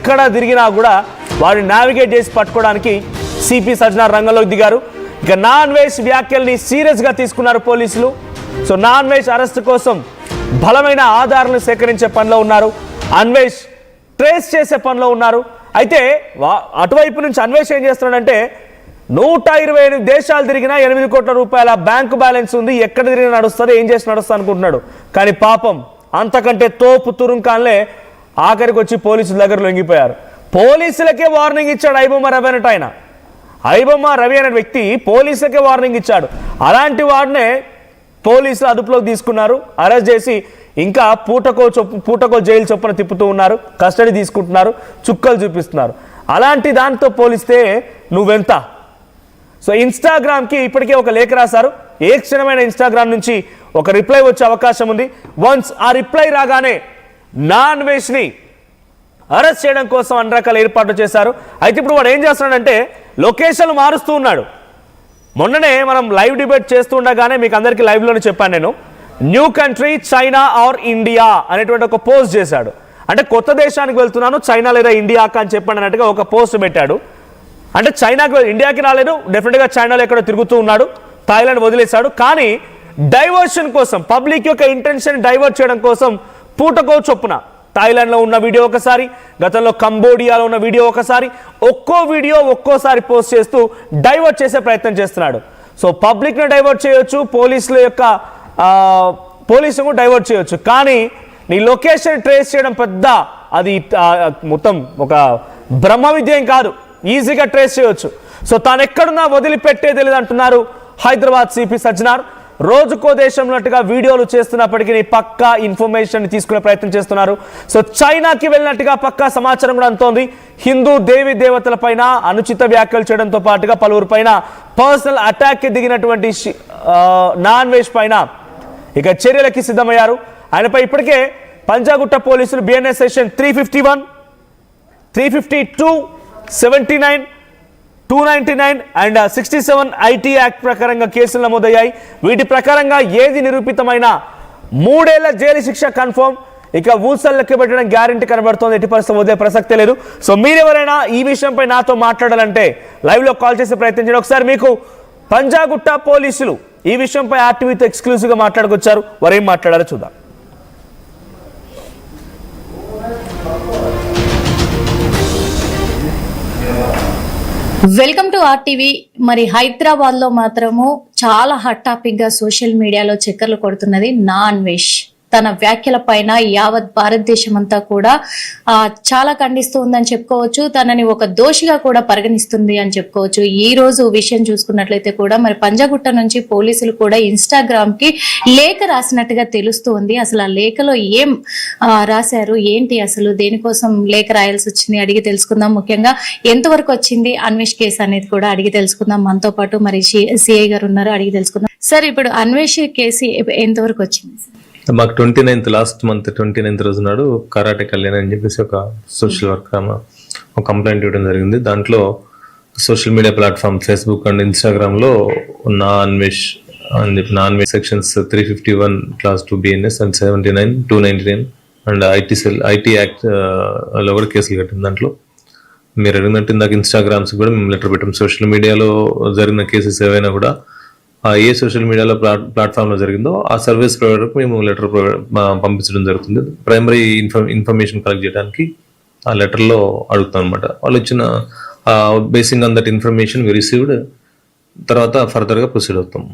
ఎక్కడ తిరిగినా కూడా వాడిని నావిగేట్ చేసి పట్టుకోవడానికి సిపి సజ్జనార్ రంగంలోకి దిగారు. ఇక నాన్ వెజ్ వ్యాఖ్యల్ని సీరియస్గా తీసుకున్నారు పోలీసులు. సో నాన్ వెజ్ అరెస్ట్ కోసం బలమైన ఆధారాలను సేకరించే పనిలో ఉన్నారు. అన్వేష్ ట్రేస్ చేసే పనిలో ఉన్నారు. అయితే అటువైపు నుంచి అన్వేష్ ఏం చేస్తున్నాడంటే 128 దేశాలు తిరిగినా 8 కోట్ల రూపాయల బ్యాంకు బ్యాలెన్స్ ఉంది, ఎక్కడ తిరిగినా నడుస్తుంది, ఏం చేసి నడుస్తా అనుకుంటున్నాడు. కానీ పాపం అంతకంటే తోపు తురుంకాన్లే ఆఖరికి వచ్చి పోలీసుల దగ్గర లొంగిపోయారు. పోలీసులకే వార్నింగ్ ఇచ్చాడు ఐబొమ్మ రవి అన్నట్టు. ఆయన ఐబొమ్మ రవి అనే వ్యక్తి పోలీసులకే వార్నింగ్ ఇచ్చాడు. అలాంటి వాడినే పోలీసులు అదుపులోకి తీసుకున్నారు, అరెస్ట్ చేసి ఇంకా పూటకో జైలు చొప్పున తిప్పుతూ ఉన్నారు, కస్టడీ తీసుకుంటున్నారు, చుక్కలు చూపిస్తున్నారు. అలాంటి దాంతో పోలిస్తే నువ్వెంత? సో ఇన్స్టాగ్రామ్కి ఇప్పటికే ఒక లేఖ రాశారు. ఏ క్షణమైన ఇన్స్టాగ్రామ్ నుంచి ఒక రిప్లై వచ్చే అవకాశం ఉంది. వన్స్ ఆ రిప్లై రాగానే నాన్ వెజ్ని అరెస్ట్ చేయడం కోసం అన్ని రకాల ఏర్పాట్లు చేశారు. అయితే ఇప్పుడు వాడు ఏం చేస్తున్నాడంటే లొకేషన్లు మారుస్తూ ఉన్నాడు. మొన్ననే మనం లైవ్ డిబేట్ చేస్తూ ఉండగానే మీకు అందరికీ లైవ్లోనే చెప్పాను నేను, new country China or India అనేటువంటి ఒక పోస్ట్ చేశాడు. అంటే కొత్త దేశానికి వెళ్తున్నాను, చైనా లేదా ఇండియాకా అని చెప్పండి అన్నట్టుగా ఒక పోస్ట్ పెట్టాడు. అంటే చైనాకి ఇండియాకి రాలేదు, డెఫినెట్గా చైనాలో ఎక్కడో తిరుగుతూ ఉన్నాడు, థాయిలాండ్ వదిలేశాడు. కానీ డైవర్షన్ కోసం, పబ్లిక్ యొక్క ఇంటెన్షన్ డైవర్ట్ చేయడం కోసం పూటకో చొప్పున థాయిలాండ్లో ఉన్న వీడియో ఒకసారి, గతంలో కంబోడియాలో ఉన్న వీడియో ఒకసారి, ఒక్కో వీడియో ఒక్కోసారి పోస్ట్ చేస్తూ డైవర్ట్ చేసే ప్రయత్నం చేస్తున్నాడు. సో పబ్లిక్ని డైవర్ట్ చేయొచ్చు, పోలీసును డైవర్ట్ చేయొచ్చు, కానీ నీ లొకేషన్ ట్రేస్ చేయడం పెద్ద అది మొత్తం ఒక బ్రహ్మ విద్య ఏం కాదు, ఈజీగా ట్రేస్ చేయొచ్చు. సో తాను ఎక్కడున్నా వదిలిపెట్టేది లేదంటున్నారు హైదరాబాద్ సిపి సజ్జనార్. రోజుకో దేశంలోట్టుగా వీడియోలు చేస్తున్నప్పటికీ పక్కా ఇన్ఫర్మేషన్ తీసుకునే ప్రయత్నం చేస్తున్నారు. సో చైనాకి వెళ్ళినట్టుగా పక్కా సమాచారం కూడా అందుతోంది. హిందూ దేవి దేవతల పైన అనుచిత వ్యాఖ్యలు చేయడంతో పాటుగా పలువురు పైన పర్సనల్ అటాక్కి దిగినటువంటి నాన్ వెజ్ పైన ఇక చర్యలకి సిద్ధమయ్యారు. ఆయనపై ఇప్పటికే పంజాగుట్ట పోలీసులు BNS section 351, 352, 79, 299 and 67 IT act ప్రకారంగా కేసులు నమోదయ్యాయి. వీటి ప్రకారంగా ఏది నిరూపితమైన 3 ఏళ్ల జైలు శిక్ష కన్ఫర్మ్. ఇక ఊసలు లెక్క పెట్టడం గ్యారంటీ కనబడుతోంది, ఎట్టి పరిస్థితి వదిలే ప్రసక్తే లేదు. సో మీరెవరైనా ఈ విషయంపై నాతో మాట్లాడాలంటే లైవ్లో కాల్ చేసే ప్రయత్నం చేయండి. ఒకసారి మీకు పంజాగుట్ట పోలీసులు ఈ విషయంపై ఆర్టీవీతో ఎక్స్క్లూజివ్గా మాట్లాడుకొచ్చారు. వారు ఏం మాట్లాడారో చూద్దాం. Welcome to RTV. మరి హైదరాబాద్ లో మాత్రము చాలా హాట్ టాపిక్ గా సోషల్ మీడియాలో చక్కర్లు కొడుతున్నది నాన్ వెజ్. తన వ్యాఖ్యల పైన యావత్ భారతదేశం అంతా కూడా చాలా ఖండిస్తూ ఉందని చెప్పుకోవచ్చు. తనని ఒక దోషిగా కూడా పరిగణిస్తుంది అని చెప్పుకోవచ్చు. ఈ రోజు విషయం చూసుకున్నట్లయితే కూడా మరి పంజాగుట్ట నుంచి పోలీసులు కూడా ఇన్స్టాగ్రామ్ కి లేఖ రాసినట్టుగా తెలుస్తూ ఉంది. అసలు ఆ లేఖలో ఏం రాశారు, ఏంటి, అసలు దేనికోసం లేఖ రాయాల్సి వచ్చింది అడిగి తెలుసుకుందాం. ముఖ్యంగా ఎంతవరకు వచ్చింది అన్వేష్ కేసు అనేది కూడా అడిగి తెలుసుకుందాం. మనతో పాటు మరి సిఐ గారు ఉన్నారు, అడిగి తెలుసుకుందాం. సార్, ఇప్పుడు అన్వేష్ కేసు ఎంతవరకు వచ్చింది? మాకు 29th లాస్ట్ మంత్ 29th రోజు నాడు కరాటే కళ్యాణ్ అని చెప్పేసి ఒక సోషల్ వర్కర్ ఒక కంప్లైంట్ ఇవ్వడం జరిగింది. దాంట్లో social media platform Facebook and ఇన్స్టాగ్రామ్లో non veg sections 351 Class 2 BNS and 79, 299 and IT act లో కూడా కేసులు కట్టింది. దాంట్లో మీరు అడిగినట్టు ఇందాక ఇన్స్టాగ్రామ్స్ కూడా మేము లెటర్ పెట్టాం. సోషల్ మీడియాలో జరిగిన కేసెస్ ఏవైనా కూడా ఏ సోషల్ మీడియాలో ప్లాట్ఫామ్లో జరిగిందో ఆ సర్వీస్ ప్రొవైడర్కి మేము లెటర్ పంపించడం జరుగుతుంది. ప్రైమరీ ఇన్ఫర్మేషన్ కలెక్ట్ చేయడానికి ఆ లెటర్లో అడుగుతాం అనమాట. వాళ్ళు ఇచ్చిన basing on that information we received తర్వాత ఫర్దర్గా ప్రొసీడ్ అవుతాం.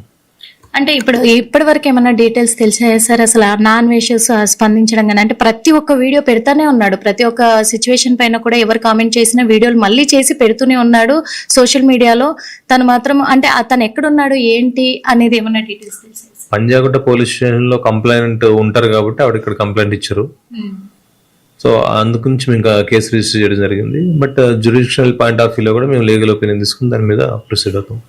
అంటే ఇప్పటి వరకు ఏమన్నా డీటెయిల్స్ తెలిసాయా సార్? అసలు నాన్ వెజ్ స్పందించడం కానీ, అంటే ప్రతి ఒక్క వీడియో పెడతానే ఉన్నాడు, ప్రతి ఒక్క సిచ్యువేషన్ పైన కూడా ఎవరు కామెంట్ చేసిన వీడియోలు మళ్ళీ చేసి పెడుతూనే ఉన్నాడు సోషల్ మీడియాలో. తను మాత్రం అంటే అతను ఎక్కడున్నాడు ఏంటి అనేది ఏమన్నా డీటెయిల్స్ తెలుసా? పంజాగుట్ట పోలీస్ స్టేషన్ లో కంప్లైంట్ ఉంటారు కాబట్టి ఆవిడ ఇక్కడ కంప్లైంట్ ఇచ్చారు. సో అందుగురించి మేము ఇంకా కేసు రిజిస్టర్ చేయడం జరిగింది. బట్ జ్యుడిషియల్ పాయింట్ ఆఫ్ వ్యూలో కూడా మేము లీగల్ ఒపీనియన్ తీసుకుని దాని మీద ప్రొసీడ్ అవుతాం.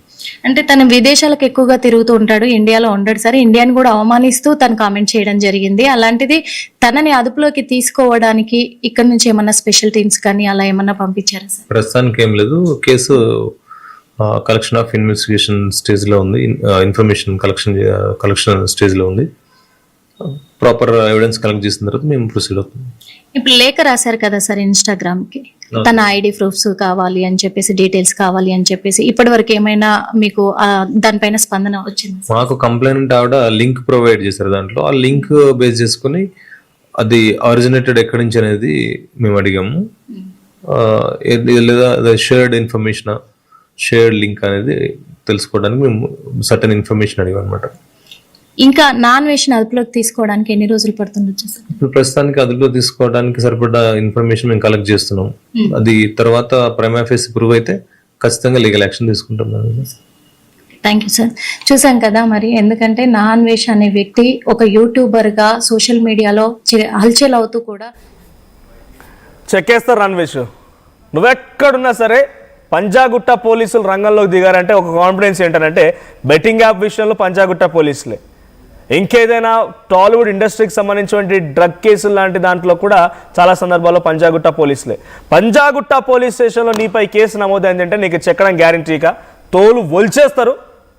అంటే తను విదేశాలకు ఎక్కువగా తిరుగుతూ ఉంటాడు, ఇండియాలో ఉండడు సార్. ఇండియాని కూడా అవమానిస్తూ తను కామెంట్ చేయడం జరిగింది. అలాంటిది తనని అదుపులోకి తీసుకోవడానికి ఇక్కడ నుంచి ఏమన్నా స్పెషల్ టీమ్స్ కానీ అలా ఏమన్నా పంపించారా సార్? ప్రస్తుతానికి ఏం లేదు. Case collection of investigation stage లో ఉంది, ఇన్ఫర్మేషన్ కలెక్షన్ స్టేజ్ లో ఉంది. ప్రాపర్ ఎవిడెన్స్ కలెక్ట్ చేసిన తర్వాత మేము ప్రొసీడ్ అవుతాం. ఇప్పుడు లేఖ రాశారు కదా సార్ ఇన్స్టాగ్రామ్ కి, తన ఐడి ప్రూఫ్స్ కావాలి అని చెప్పేసి, డీటెయిల్స్ కావాలి అని చెప్పేసి, ఇప్పటి వరకు ఏమైనా మీకు దానిపైన స్పందన వచ్చింది? మాకు కంప్లైంట్ ఆవిడ లింక్ ప్రొవైడ్ చేశారు, దాంట్లో ఆ లింక్ బేస్ చేసుకుని అది ఆరిజినేటెడ్ ఎక్కడి నుంచి అనేది మేము అడిగాము. లేదా షేర్డ్ ఇన్ఫర్మేషన్, షేర్డ్ లింక్ అనేది తెలుసుకోవడానికి మేము సర్టన్ ఇన్ఫర్మేషన్ అడిగాం అనమాట. ఇంకా నాన్ వెజ్ అదుపులోకి తీసుకోవడానికి ఎన్ని రోజులు పడుతుండొచ్చు సార్? ఇప్పుడు ప్రస్తుతానికి అదుపులో తీసుకోవడానికి సరిపడా ఇన్ఫర్మేషన్ మేము కలెక్ట్ చేస్తున్నాం. అది తర్వాత ప్రైమా ఫేస్ ప్రూవ్ అయితే ఖచ్చితంగా లీగల్ యాక్షన్ తీసుకుంటాం. Thank you sir. చూసాం కదా మరి, ఎందుకంటే నాన్ వెజ్ అనే వ్యక్తి ఒక యూట్యూబర్ గా సోషల్ మీడియాలో హల్చల్ అవుతూ కూడా చెక్కేస్తారు నాన్వేష్. నువ్వెక్కడున్నా సరే పంజాగుట్ట పోలీసులు రంగంలోకి దిగారంటే ఒక కాన్ఫిడెన్స్ ఏంటంటే బెట్టింగ్ యాప్ విషయంలో పంజాగుట్ట పోలీసులే. ఇంకేదైనా టాలీవుడ్ ఇండస్ట్రీకి సంబంధించినటువంటి డ్రగ్ కేసులు లాంటి దాంట్లో కూడా చాలా సందర్భాల్లో పంజాగుట్ట పోలీసులే. పంజాగుట్ట పోలీస్ స్టేషన్లో నీపై కేసు నమోదైందంటే నీకు చెక్కడం గ్యారంటీగా తోలు ఒలిచేస్తారు.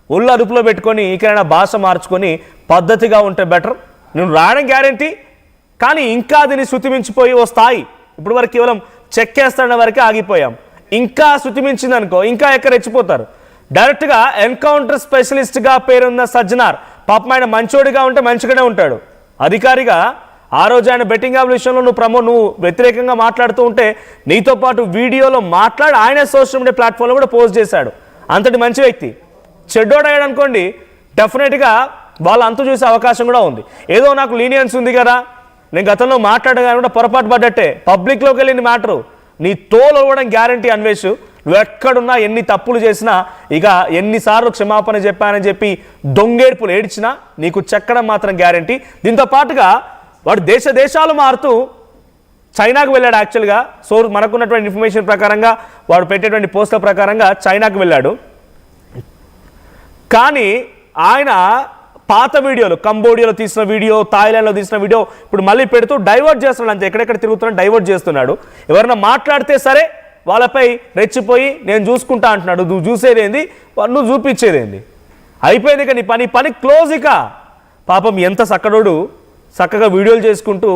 ఒళ్ళు అదుపులో పెట్టుకొని ఇకైనా భాష మార్చుకొని పద్ధతిగా ఉంటే బెటర్. నువ్వు రావడం గ్యారంటీ, కానీ ఇంకా దీన్ని శృతిమించిపోయి ఓ స్థాయి, ఇప్పుడు వరకు కేవలం చెక్కేస్తాడ వరకే ఆగిపోయాం. ఇంకా శృతిమించింది అనుకో, ఇంకా ఎక్కడ రెచ్చిపోతారు. డైరెక్ట్గా ఎన్కౌంటర్ స్పెషలిస్ట్గా పేరున్న సజ్జనార్ పాపం ఆయన మంచోడిగా ఉంటే మంచిగానే ఉంటాడు. అధికారిగా ఆ రోజు ఆయన బెట్టింగ్ యాప్ విషయంలో నువ్వు వ్యతిరేకంగా మాట్లాడుతూ ఉంటే నీతో పాటు వీడియోలో మాట్లాడి ఆయన సోషల్ మీడియా ప్లాట్ఫామ్లో కూడా పోస్ట్ చేశాడు. అంతటి మంచి వ్యక్తి. చెడ్డోడయ్యాడు అనుకోండి, డెఫినెట్గా వాళ్ళ అంతు చూసే అవకాశం కూడా ఉంది. ఏదో నాకు లీనియన్స్ ఉంది కదా, నేను గతంలో మాట్లాడగానే కూడా పొరపాటు పడ్డట్టే, పబ్లిక్లోకి వెళ్ళింది మ్యాటరు. నీ తోలు అవ్వడం గ్యారంటీ అన్వేష్. నువ్వు ఎక్కడున్నా ఎన్ని తప్పులు చేసినా, ఇక ఎన్నిసార్లు క్షమాపణ చెప్పానని చెప్పి దొంగేడుపులు ఏడ్చినా నీకు చెక్కడం మాత్రం గ్యారంటీ. దీంతో పాటుగా వాడు దేశాలు మారుతూ చైనాకు వెళ్ళాడు. యాక్చువల్గా మనకున్నటువంటి ఇన్ఫర్మేషన్ ప్రకారంగా, వాడు పెట్టేటువంటి పోస్టుల ప్రకారంగా చైనాకు వెళ్ళాడు. కానీ ఆయన పాత వీడియోలు, కంబోడియాలో తీసిన వీడియో, థాయిలాండ్లో తీసిన వీడియో ఇప్పుడు మళ్ళీ పెడుతూ డైవర్ట్ చేస్తున్నాడు. అంతే, ఎక్కడెక్కడ తిరుగుతున్నాడు డైవర్ట్ చేస్తున్నాడు. ఎవరైనా మాట్లాడితే సరే వాళ్ళపై రెచ్చిపోయి నేను చూసుకుంటా అంటున్నాడు. నువ్వు చూసేదేంది, నువ్వు చూపించేదేంది? అయిపోయింది ఇక నీ పని క్లోజ్. ఇక పాపం ఎంత సక్కడోడు, చక్కగా వీడియోలు చేసుకుంటూ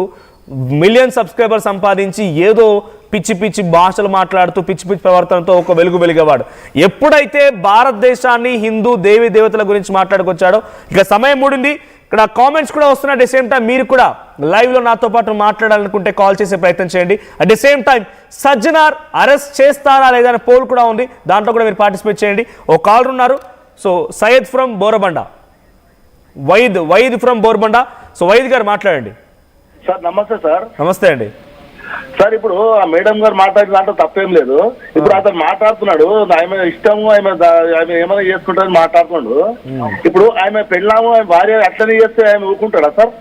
మిలియన్ సబ్స్క్రైబర్ సంపాదించి ఏదో పిచ్చి పిచ్చి భాషలు మాట్లాడుతూ పిచ్చి పిచ్చి ప్రవర్తనతో ఒక వెలిగేవాడు. ఎప్పుడైతే భారతదేశాన్ని హిందూ దేవీ దేవతల గురించి మాట్లాడుకొచ్చాడో ఇక సమయం మూడింది. ఇక్కడ కామెంట్స్ కూడా వస్తున్నాయి. అట్ ది సేమ్ టైం మీరు కూడా లైవ్లో నాతో పాటు మాట్లాడాలనుకుంటే కాల్ చేసే ప్రయత్నం చేయండి. At the same time Sajjanar arrest చేస్తారా లేదా అనే పోల్ కూడా ఉంది, దాంట్లో కూడా మీరు పార్టిసిపేట్ చేయండి. ఓ కాలర్ ఉన్నారు. So Syed from Borabanda, Vaid from Borabanda. So Vaid గారు మాట్లాడండి. సార్ నమస్తే సార్. నమస్తే అండి సార్, ఇప్పుడు ఆ మేడం గారు మాట్లాడిన దాంట్లో తప్పేం లేదు. ఇప్పుడు అతను మాట్లాడుతున్నాడు, ఆమె ఇష్టము, ఆమె ఏమైనా చేసుకుంటారని మాట్లాడుతున్నాడు. ఇప్పుడు ఆమె పెళ్ళాము, ఆమె భార్య అట్లనే చేస్తే ఆమె ఊరుకుంటాడా సార్?